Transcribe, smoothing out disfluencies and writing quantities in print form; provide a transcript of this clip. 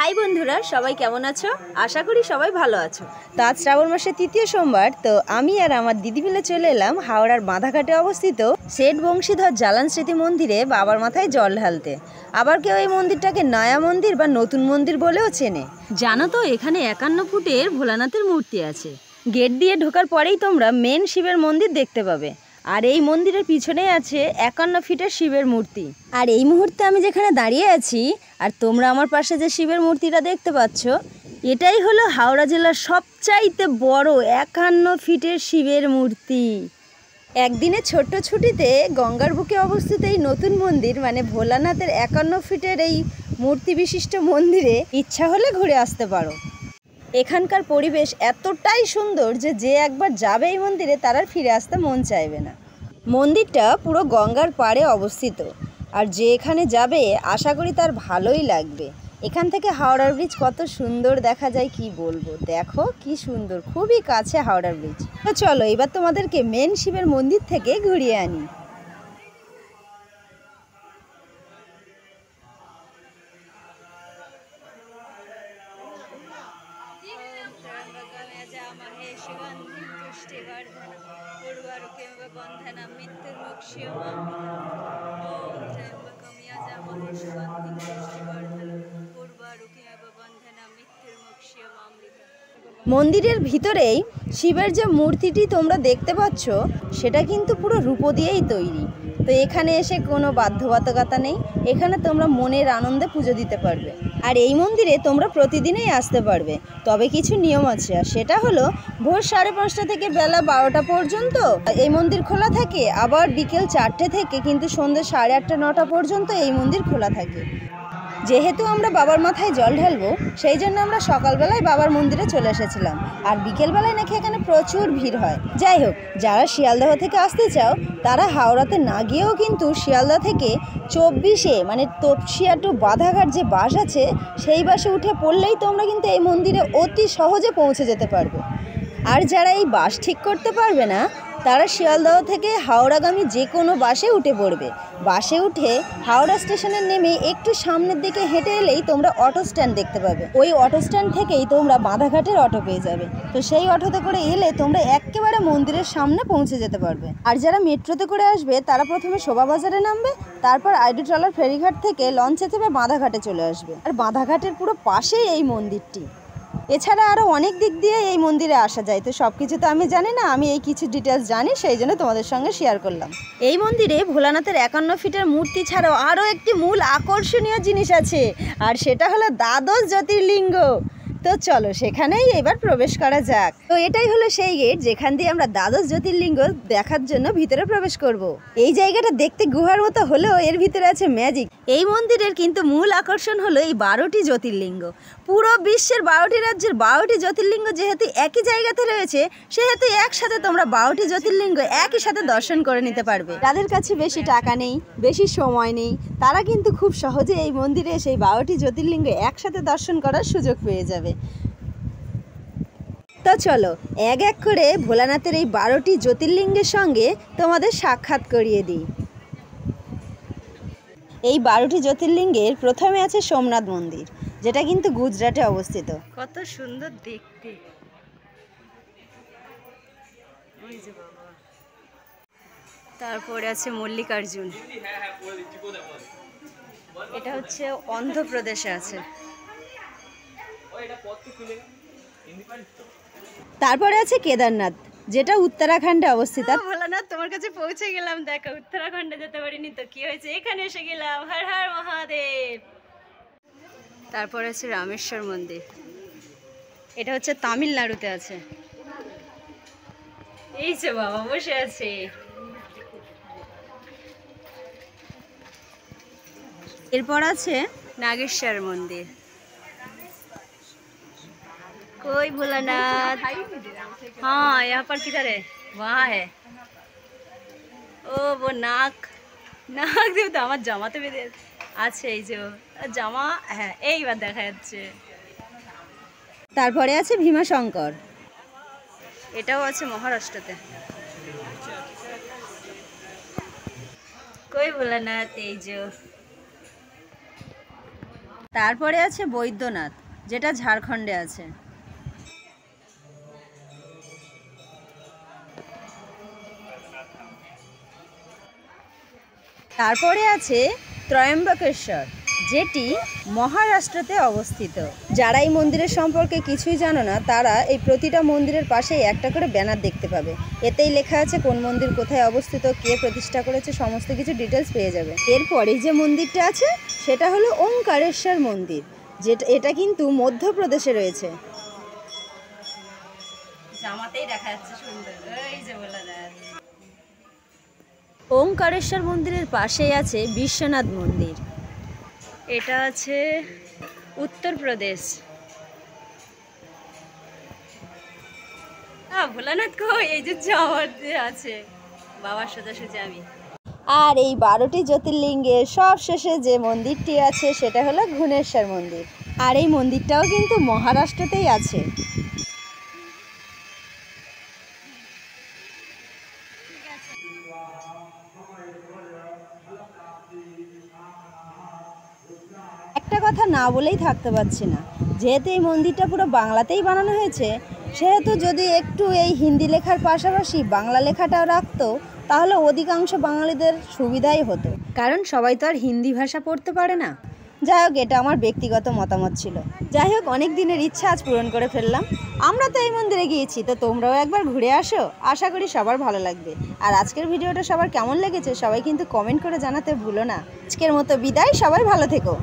High বন্ধুরা, সবাই কেমন আছো? আশা করি সবাই ভালো আছো। তো আজ শ্রাবণ মাসের তৃতীয় সোমবার, তো আমি আর আমার দিদি মিলে চলে এলাম হাওড়ার বাঁধাঘাটে অবস্থিত শেঠ বংশীধর জালান স্মৃতি মন্দিরে বাবার মাথায় জল ঢালতে। আবার কেউ এই মন্দিরটাকে নয়া মন্দির বা নতুন মন্দির বলেও চেনে। জানো তো, এখানে 51 ফুটের ভোলানাথের মূর্তি আছে। গেট দিয়ে ঢোকার পরেই তোমরা মেন শিবের মন্দির দেখতে পাবে। আর এই মন্দিরের পিছনেই আছে 51 ফিটের শিবের মূর্তি। আর এই মুহূর্তে আমি যেখানে দাঁড়িয়ে আছি আর তোমরা আমার পাশে যে শিবের মূর্তিটা দেখতে পাচ্ছ, এটাই হলো হাওড়া জেলার সবচাইতে বড় 51 ফিটের শিবের মূর্তি। একদিনে ছোট্ট ছুটিতে গঙ্গার বুকে অবস্থিত এই নতুন মন্দির মানে ভোলানাথের 51 ফিটের এই মূর্তি বিশিষ্ট মন্দিরে ইচ্ছা হলে ঘুরে আসতে পারো। এখানকার পরিবেশ এতটাই সুন্দর যে যে একবার যাবে এই মন্দিরে তার আর ফিরে আসতে মন চাইবে না। মন্দিরটা পুরো গঙ্গার পাড়ে অবস্থিত, আর যে এখানে যাবে আশা করি তার ভালোই লাগবে। এখান থেকে হাওড়ার ব্রিজ কত সুন্দর দেখা যায় কি বলবো। দেখো কি সুন্দর, খুবই কাছে হাওড়ার ব্রিজ। তো চলো এবার তোমাদেরকে মেন শিবের মন্দির থেকে ঘুরিয়ে আনি। মন্দিরের ভিতরেই শিবের যে মূর্তিটি তোমরা দেখতে পাচ্ছ সেটা কিন্তু পুরো রূপো দিয়েই তৈরি। তো এখানে এসে কোনো বাধ্যবাধকতা নেই, এখানে তোমরা মনের আনন্দে পুজো দিতে পারবে। আর এই মন্দিরে তোমরা প্রতিদিনই আসতে পারবে, তবে কিছু নিয়ম আছে। আর সেটা হলো ভোর 5:30 থেকে বেলা 12টা পর্যন্ত এই মন্দির খোলা থাকে, আবার বিকেল 4টে থেকে কিন্তু সন্ধ্যে 8:30-9টা পর্যন্ত এই মন্দির খোলা থাকে। যেহেতু আমরা বাবার মাথায় জল ঢালবো সেই জন্য আমরা সকালবেলায় বাবার মন্দিরে চলে এসেছিলাম, আর বিকেলবেলায় নাকি এখানে প্রচুর ভিড় হয়। যাই হোক, যারা শিয়ালদহ থেকে আসতে চাও তারা হাওড়াতে না গিয়েও কিন্তু শিয়ালদহ থেকে 24-এ মানে তপসিয়া টু বাধাঘাট যে বাস আছে সেই বাসে উঠে পড়লেই তোমরা কিন্তু এই মন্দিরে অতি সহজে পৌঁছে যেতে পারবে। আর যারা এই বাস ঠিক করতে পারবে না তারা শিয়ালদহ থেকে হাওড়াগামী যে কোনো বাসে উঠে পড়বে। বাসে উঠে হাওড়া স্টেশনে নেমে একটু সামনের দিকে হেঁটে এলেই তোমরা অটো স্ট্যান্ড দেখতে পাবে। ওই অটো স্ট্যান্ড থেকেই তোমরা বাঁধাঘাটের অটো পেয়ে যাবে। তো সেই অটোতে করে এলে তোমরা একেবারে মন্দিরের সামনে পৌঁছে যেতে পারবে। আর যারা মেট্রোতে করে আসবে তারা প্রথমে শোভাবাজারে নামবে, তারপর আইডি ট্রলার ফেরিঘাট থেকে লঞ্চে চেপে বাঁধাঘাটে চলে আসবে। আর বাঁধাঘাটের পুরো পাশেই এই মন্দিরটি। এছাড়া আরও অনেক দিক দিয়ে এই মন্দিরে আসা যায়। তো সব কিছু তো আমি জানি না, আমি এই কিছু ডিটেলস জানি, সেই জন্য তোমাদের সঙ্গে শেয়ার করলাম। এই মন্দিরে ভোলানাথের 51 ফিটের মূর্তি ছাড়াও আরও একটি মূল আকর্ষণীয় জিনিস আছে, আর সেটা হলো দ্বাদশ জ্যোতির্লিঙ্গ। তো চলো সেখানেই এবার প্রবেশ করা যাক। তো এটাই হলো সেই গেট যেখান দিয়ে আমরা দ্বাদশ জ্যোতির্লিঙ্গ দেখার জন্য ভিতরে প্রবেশ করব। এই জায়গাটা দেখতে গুহার মতো হলেও এর ভিতরে আছে ম্যাজিক। এই মন্দিরের কিন্তু মূল আকর্ষণ হলো এই 12টি জ্যোতির্লিঙ্গ। পুরো বিশ্বের 12টি রাজ্যের 12টি জ্যোতির্লিঙ্গ যেহেতু একই জায়গাতে রয়েছে, সেহেতু একসাথে তোমরা 12টি জ্যোতির্লিঙ্গ একই সাথে দর্শন করে নিতে পারবে। যাদের কাছে বেশি টাকা নেই, বেশি সময় নেই, তারা কিন্তু খুব সহজে এই মন্দিরে সেই 12টি জ্যোতির্লিঙ্গ একসাথে দর্শন করার সুযোগ পেয়ে যাবে। তো চলো এক এক করে ভোলানাথের এই 12টি জ্যোতির্লিঙ্গের সঙ্গে তোমাদের সাক্ষাৎ করিয়ে দিই। এই 12টি জ্যোতির্লিঙ্গের প্রথমে আছে সোমনাথ মন্দির, যেটা কিন্তু গুজরাটে অবস্থিত। কত সুন্দর দেখতে। তারপরে আছে মল্লিকার্জুন, এটা হচ্ছে অন্ধ্রপ্রদেশে আছে। তারপরে আছে কেদারনাথ, যেটা উত্তরাখণ্ডে অবস্থিত। ভোলানাথ তোমার কাছে পৌঁছে গেলাম। দেখো, উত্তরাখণ্ডে যেতে পারিনি তো কি হয়েছে, এখানে এসে গেলাম। হর হর মহাদেব। তারপরে আছে রামেশ্বর মন্দির, এটা হচ্ছে তামিলনাড়ুতে আছে। এই যে বাবা বসে আছে। এরপর আছে नागेश्वर मंदिर। कोई भोलानाथ, हाँ यहाँ पर किधर है, वहाँ है। ओ वो नाक नाक देव तो আমার জামাতে বেঁধে আছে, এই যে জামা, হ্যাঁ এইবার দেখা যাচ্ছে। তারপরে আছে ভীমাশঙ্কর, এটাও আছে মহারাষ্ট্রতে। কই ভোলানাথ, এই যে। তারপরে আছে বৈদ্যনাথ, যেটা ঝাড়খণ্ডে আছে। তারপরে আছে ত্রয়ম্বকেশ্বর, যেটি মহারাষ্ট্রতে অবস্থিত। যারা এই মন্দিরের সম্পর্কে কিছুই জানো না, তারা এই প্রতিটা মন্দিরের পাশেই একটা করে ব্যানার দেখতে পাবে। এতেই লেখা আছে কোন মন্দির কোথায় অবস্থিত, কে প্রতিষ্ঠা করেছে, সমস্ত কিছু ডিটেলস পেয়ে যাবে। এরপরে যে মন্দিরটা আছে সেটা হলো ওঙ্কারেশ্বর মন্দির, এটা কিন্তু মধ্যপ্রদেশে রয়েছে। জামাতেই দেখা যাচ্ছে সুন্দর, এই যে বলা যায়। ওঙ্কারেশ্বর মন্দিরের পাশেই আছে বিশ্বনাথ মন্দির, এটা আছে উত্তরপ্রদেশ। ভোলানাথ কই, এই যে জামাত আছে বাবার সোজাসুজি আমি। আর এই 12টি জ্যোতির্লিঙ্গের সব শেষে যে মন্দিরটি আছে সেটা হলো ঘুণেশ্বর মন্দির, আর এই মন্দিরটাও কিন্তু মহারাষ্ট্রতেই আছে। একটা কথা না বলেই থাকতে পারছি না, যেহেতু এই মন্দিরটা পুরো বাংলাতেই বানানো হয়েছে, সেহেতু যদি একটু এই হিন্দি লেখার পাশাপাশি বাংলা লেখাটাও রাখতো তাহলে অধিকাংশ বাঙালিদের সুবিধাই হতো, কারণ সবাই তো আর হিন্দি ভাষা পড়তে পারে না। যাই হোক, এটা আমার ব্যক্তিগত মতামত ছিল। যাই হোক, অনেক দিনের ইচ্ছা আজ পূরণ করে ফেললাম। আমরা তো এই মন্দিরে গিয়েছি, তো তোমরাও একবার ঘুরে আসো, আশা করি সবার ভালো লাগবে। আর আজকের ভিডিওটা সবার কেমন লেগেছে সবাই কিন্তু কমেন্ট করে জানাতে ভুলো না। আজকের মতো বিদায়, সবাই ভালো থেকো।